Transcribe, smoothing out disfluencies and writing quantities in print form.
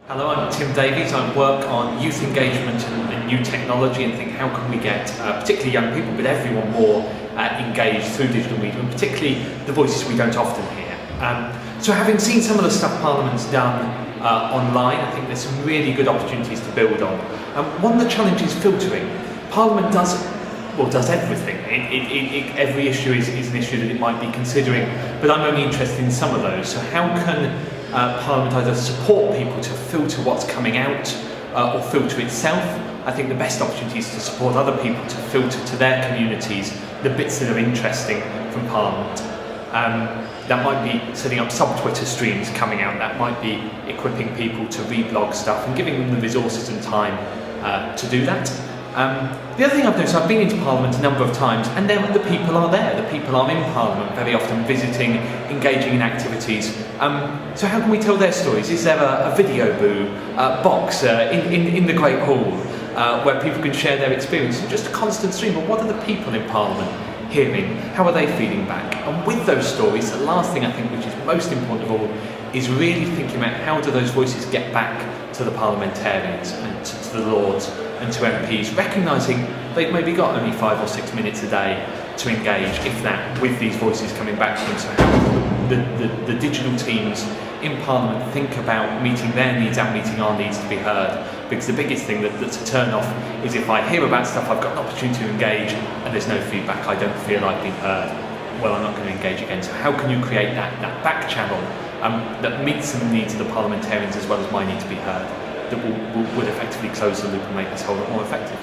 Hello, I'm Tim Davies. I work on youth engagement and new technology and think how can we get particularly young people, but everyone more engaged through digital media, and particularly the voices we don't often hear. So having seen some of the stuff Parliament's done online, I think there's some really good opportunities to build on. One of the challenges is filtering. Parliament does everything. Every issue is an issue that it might be considering, but I'm only interested in some of those. So how can Parliament either support people to filter what's coming out or filter itself? I think the best opportunity is to support other people to filter to their communities the bits that are interesting from Parliament. That might be setting up sub-Twitter streams coming out, that might be equipping people to reblog stuff and giving them the resources and time to do that. The other thing I've noticed, I've been into Parliament a number of times, and the people are there. The people are in Parliament, very often visiting, engaging in activities. So how can we tell their stories? Is there a video boo box in the Great Hall where people can share their experience? Just a constant stream of what are the people in Parliament hearing? How are they feeding back? And with those stories, the last thing I think which is most important of all is really thinking about how do those voices get back to the parliamentarians and to the Lords and to MPs, recognising they've maybe got only 5 or 6 minutes a day to engage, if that, with these voices coming back to them. So how the digital teams in Parliament think about meeting their needs and meeting our needs to be heard, because the biggest thing that's a turn off is if I hear about stuff, I've got an opportunity to engage and there's no feedback, I don't feel like being heard, well, I'm not going to engage again. So how can you create that back channel that meets the needs of the parliamentarians as well as my need to be heard, that would effectively close the loop and make this whole lot more effective?